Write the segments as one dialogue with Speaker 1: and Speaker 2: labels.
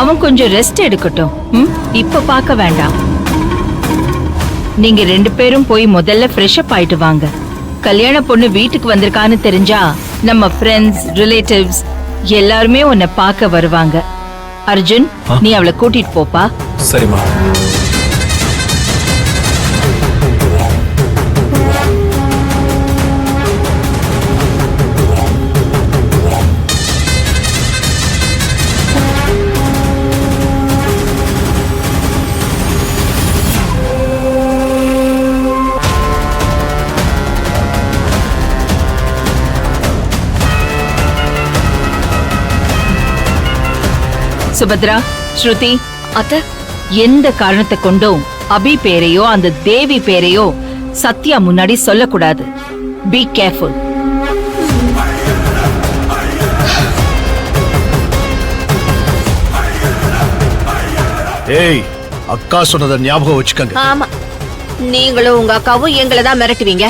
Speaker 1: அவன் கொஞ்சம் ரெஸ்ட் எடுக்கட்டும். இப்ப பார்க்க வேண்டாம். நீங்க 2 பேரும் போய் முதல்ல ஃப்ரெஷ் அப் ஆயிட்டு வாங்க. கல்யாண பொண்ணு வீட்டுக்கு வந்திருக்கான்னு தெரிஞ்சா நம்ம ஃப்ரெண்ட்ஸ் ரிலேட்டிவ்ஸ் எல்லாருமே உன்னை பார்க்க வருவாங்க. அர்ஜுன், நீ அவளை கூட்டிட்டு போப்பா.
Speaker 2: சரிம்மா.
Speaker 1: சுபத்ரா, ஸ்ருதி,
Speaker 3: அத்தை,
Speaker 1: எந்த காரணத்தை கொண்டும் அபி பேரையோ அந்த தேவி பேரையோ சத்யா முன்னாடி சொல்லக்கூடாது. Be careful.
Speaker 4: ஏய், அக்கா சொன்னதை ஞாபகம் வச்சுக்கங்க.
Speaker 3: ஆமா, நீங்களும் உங்க அக்காவும் எங்களை தான் மிரட்டுவீங்க.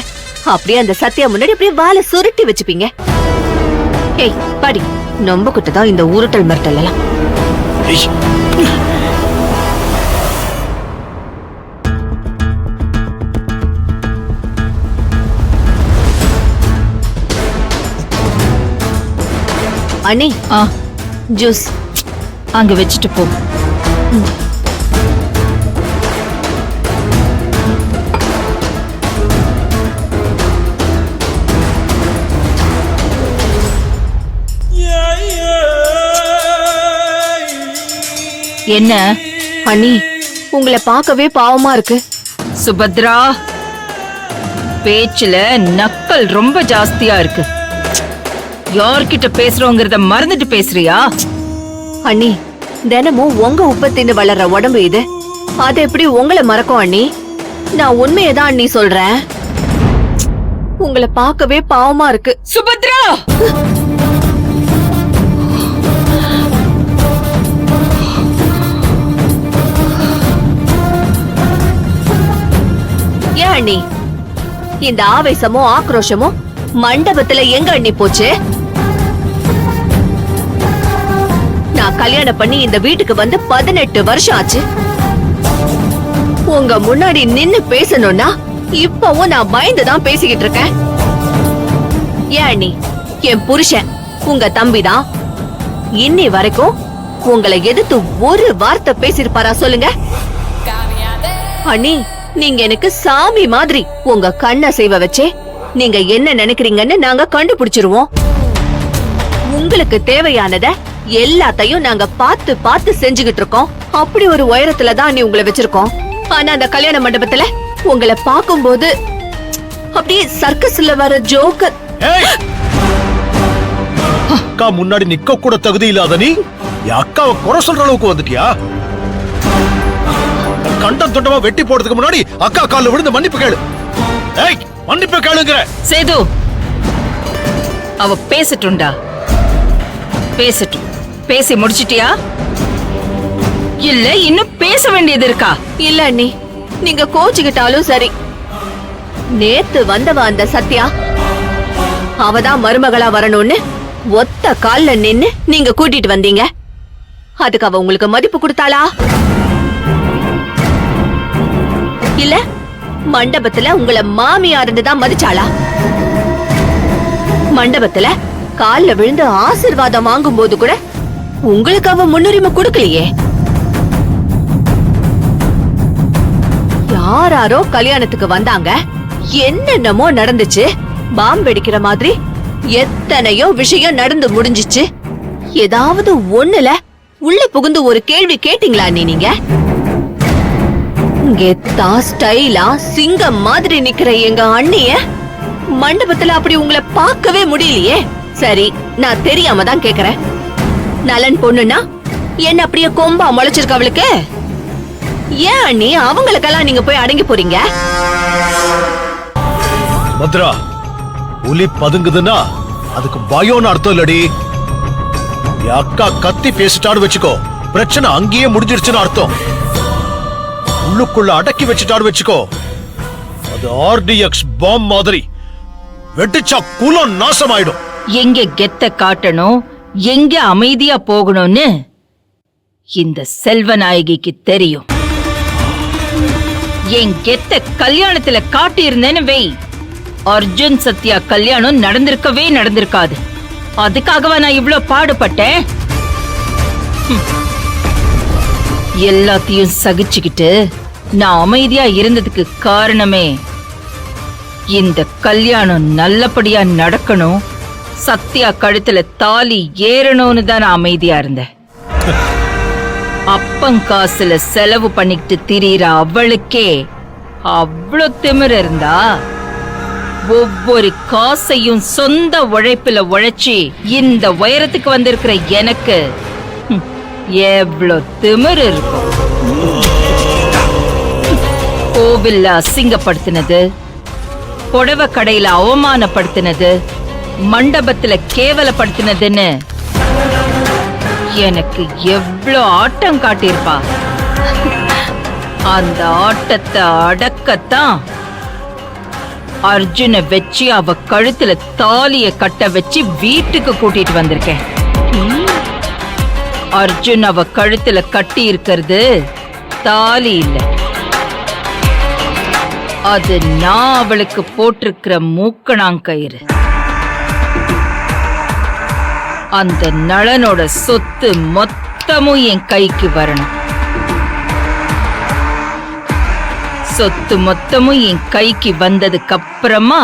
Speaker 3: அப்படியே அந்த சத்யா முன்னாடி அப்படியே வாழை சுருட்டி வச்சுப்பீங்க. ஏய் படி, நொம்ப குட்டதான் இந்த உருட்டல் மிரட்டல் எல்லாம். அண்ணி, ஜூஸ்
Speaker 1: அங்க வச்சுட்டு போ. என்ன
Speaker 3: அண்ணி, உங்களை பார்க்கவே பாவமா இருக்கு.
Speaker 1: சுபத்ரா, பேச்சுல நக்கல் ரொம்ப ஜாஸ்தியா இருக்கு. யார்கிட்ட பேசுறோங்கிறத மறந்துட்டு பேசுறியா?
Speaker 3: அண்ணி, தினமும் உங்க உப்பத்தின்னு வளர்ற உடம்பு இது. அது எப்படி உங்களை மறக்கும் அண்ணி? நான் உண்மையதான் அண்ணி சொல்றேன். உங்களை பார்க்கவே பாவமா இருக்கு.
Speaker 1: சுபத்ரா,
Speaker 3: ஏன் அண்ணி இந்த ஆவேசமும் ஆக்ரோஷமும் மண்டபத்துல எங்க அண்ணி போச்சு? நான் கல்யாணம் பண்ணி இந்த வீட்டுக்கு வந்து 18 வருஷம் ஆச்சு. உங்க முன்னாடி நின்னு பேசணும்னா இப்பவும் நான் பயந்துதான் பேசிக்கிட்டு இருக்கேன். ஏன் அண்ணி, என் புருஷன் உங்க தம்பிதான். இன்னி வரைக்கும் உங்களை எதிர்த்து ஒரு வார்த்தை பேசிருப்பாரா சொல்லுங்க? அண்ணி, நீங்க எனக்கு சாமி மாதிரி. உங்க கண்ண செய்வ வச்சே நீங்க என்ன நினைக்கிறீங்கன்னு நாங்க கண்டுபிடிச்சிருவோம். உங்களுக்கு தேவையானத எல்லாத்தையும் நாங்க பார்த்து பார்த்து செஞ்சுகிட்டு இருக்கோம். அப்படி ஒரு உயரத்துலதான் நீ உங்களை வச்சிருக்கோம். ஆனா அந்த கல்யாண மண்டபத்துல உங்களை பார்க்கும்போது அப்படியே சர்க்கஸ்ல வர ஜோக்கர்.
Speaker 4: அக்கா முன்னாடி நிக்க கூட தகுதி இல்லாத நீ அக்காவை குறை சொல்ற அளவுக்கு வந்துட்டியா? கண்டம் தொண்டமா வெட்டி போடுறதுக்கு முன்னாடி அக்கா கால்ல விழுந்து மன்னிப்பு கேளு. ஏய், மன்னிப்பு கேளுங்கற.
Speaker 1: சேது, அவ பேசட்டும்டா. பேசட்டும். பேசி முடிச்சிட்டியா? இல்ல இன்னும் பேச வேண்டியது இருக்கா?
Speaker 3: இல்ல அண்ணி, நீங்க கோச்சுக்கிட்டாலும் சரி. நேத்து வந்தவ அந்த சத்யா, அவதான் மருமகளா வரணும்னு ஒத்த கால்ல நின்னு நீங்க கூட்டிட்டு வந்தீங்க. அதுக்கு அவ உங்களுக்கு மதிப்பு கொடுத்தாளா? இல்ல மண்டபத்துல உங்களை மாமியாருன்னு தான் மதிச்சாளா? மண்டபத்துல கால்ல விழுந்து ஆசீர்வாதம் வாங்கும் போது கூட உங்களுக்கு அவ முன்னுரிமை கொடுக்கலையே. யாராரோ கல்யாணத்துக்கு வந்தாங்க, என்னென்னமோ நடந்துச்சு. பாம்பு வெடிக்கிற மாதிரி எத்தனையோ விஷயம் நடந்து முடிஞ்சிச்சு. ஏதாவது ஒண்ணுல உள்ள புகுந்து ஒரு கேள்வி கேட்டீங்களா நீங்க? கெத்தா ஸ்டைலா சிங்கம் மாதிரி நிக்கிற எங்க அண்ணிய மண்டபத்துல அப்படி உங்களை பார்க்கவே முடியலையே. சரி, நான் தெரியாம தான் கேக்குறேன். நலன் பொண்ணுனா என்ன அப்படியே கொம்பா முளைச்சிருக்க அவளுக்கு? ஏன் அண்ணி அவங்களுக்கெல்லாம் நீங்க போய் அடங்கி போறீங்க?
Speaker 4: பத்ரா, புலி பதுங்குதுன்னா அதுக்கு பயம்னு அர்த்தம் இல்லடி. அக்கா கத்தி பேசிட்டாடு வச்சுக்கோ, பிரச்சனை அங்கேயே முடிஞ்சிருச்சுன்னு அர்த்தம். உள்ளுக்குள்ள அடக்கி வச்சுட்டாடு வச்சுக்கோ, அது RDX பாம் மாதிரி வெட்டிச்சா குலம் நாசமாயிடும்.
Speaker 1: எங்க கெத்த காட்டணும், எங்க அமைதியா போகணும்னு இந்த செல்வநாயகிக்கு தெரியும். என் கெத்த கல்யாணத்துல காட்டியிருந்தேன்னு வெய், அர்ஜுன் சத்யா கல்யாணம் நடந்திருக்காது. அதுக்காகவா நான் இவ்ளோ பாடுபட்டேன்? எல்லாத்தையும் சகிச்சுக்கிட்டு நான் அமைதியா இருந்ததுக்கு காரணமே, இந்த கல்யாணம் நல்லபடியா நடக்கணும், சத்யா கழுத்துல தாலி ஏறணும்னு தான் நான் அமைதியா இருந்தேன். அப்பங்காசுல செலவு பண்ணிக்கிட்டு திரியிற அவளுக்கே அவ்வளோ திமிரு இருந்தா, ஒவ்வொரு காசையும் சொந்த உழைப்புல உழைச்சி இந்த உயரத்துக்கு வந்திருக்கிற எனக்கு எவ்வளோ திமிரு இருக்கும். கோவில்ல அசிங்கப்படுத்தினது, புடவை கடையில அவமானப்படுத்தினது, மண்டபத்துல கேவலப்படுத்தினதுன்னு எனக்கு எவ்வளோ ஆட்டம் காட்டியிருப்பா. அந்த ஆட்டத்தை அடக்கத்தான் அர்ஜுனை வச்சு அவ கழுத்துல தாலிய கட்ட வச்சு வீட்டுக்கு கூட்டிட்டு வந்திருக்கேன். அர்ஜுன் அவ கழுத்துல கட்டி இருக்கிறது தாலி இல்ல, அது நான் அவளுக்கு போட்டிருக்கிற மூக்கணாங்கயிறு. அந்த நளனோட சொத்து மொத்தமும் என் கைக்கு வரணும். சொத்து மொத்தமும் என் கைக்கு வந்ததுக்கு அப்புறமா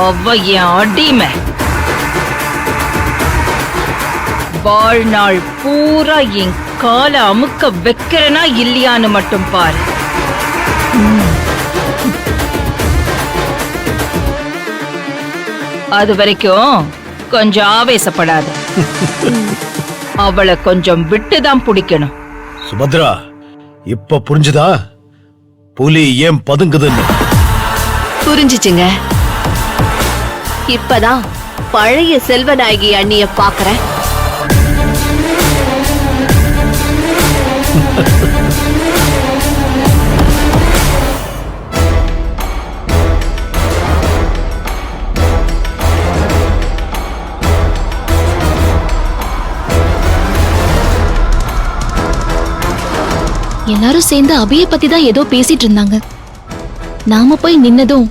Speaker 1: அவ என் அடிமை. வாழ்நாள் பூரா என் காலை அமுக்க வைக்கிறனா இல்லையான்னு மட்டும் பாரு. அது வரைக்கும் கொஞ்சம் ஆவேசப்படாது. அவளை கொஞ்சம் விட்டுதான் பிடிக்கணும்.
Speaker 4: சுபத்ரா, இப்ப புரிஞ்சுதா புலி ஏன் பதுங்குதுன்னு?
Speaker 3: புரிஞ்சுச்சுங்க. இப்பதான் பழைய செல்வநாயகி அண்ணிய பாக்குறேன்.
Speaker 2: எல்லாரும் சேர்ந்து அபிய பத்தி தான் ஏதோ பேசிட்டு இருந்தாங்க. நாம போய் நின்னதும்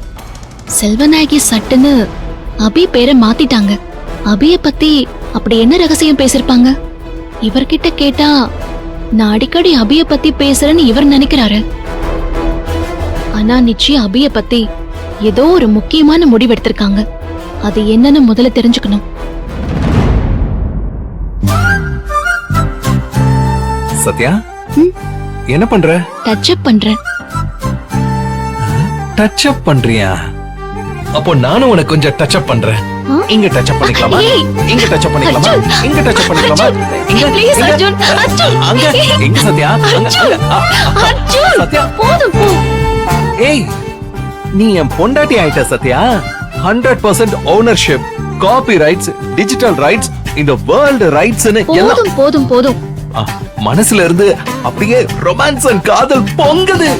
Speaker 2: செல்வநாயகி சட்டுன்னு அபி பேரை மாத்திட்டாங்க. அபிய பத்தி அப்படி என்ன ரகசியம் பேசிருப்பாங்க? இவர்கிட்ட கேட்டா நான் அடிக்கடி அபிய பத்தி பேசுறேன்னு இவர் நினைக்கிறாரு. ஆனா நிச்சயம் அபிய பத்தி ஏதோ ஒரு முக்கியமான முடிவு எடுத்திருக்காங்க. அது என்னன்னு முதல்ல தெரிஞ்சுக்கணும்.
Speaker 5: சத்யா, என்ன பண்ற?
Speaker 2: டச் அப் பண்றேன்.
Speaker 5: டச் அப் பண்றியா? அப்போ நானும் உனக்கு கொஞ்சம் டச் அப் பண்றேன். இங்க டச் அப் பண்ணிக்கலாமா? இங்க டச் அப் பண்ணிக்கலாமா? இங்க டச் அப் பண்ணிக்கலாமா? இங்க
Speaker 2: ப்ளீஸ் அர்ஜுன், அர்ஜுன்.
Speaker 5: அங்க எங்க சத்யா?
Speaker 2: அர்ஜுன்,
Speaker 5: சத்யா,
Speaker 2: போதும் போ.
Speaker 5: ஏய், நீ என் பொண்டாட்டி ஆயிட்ட Sathya. 100% ownership, copy rights, digital rights, இந்த வேர்ல்ட் ரைட்ஸ்னு எல்லாம்
Speaker 2: போதும் போதும் போதும்.
Speaker 5: மனசுல இருந்து அப்படியே ரொமான்ஸ் அண்ட் காதல் பொங்குது.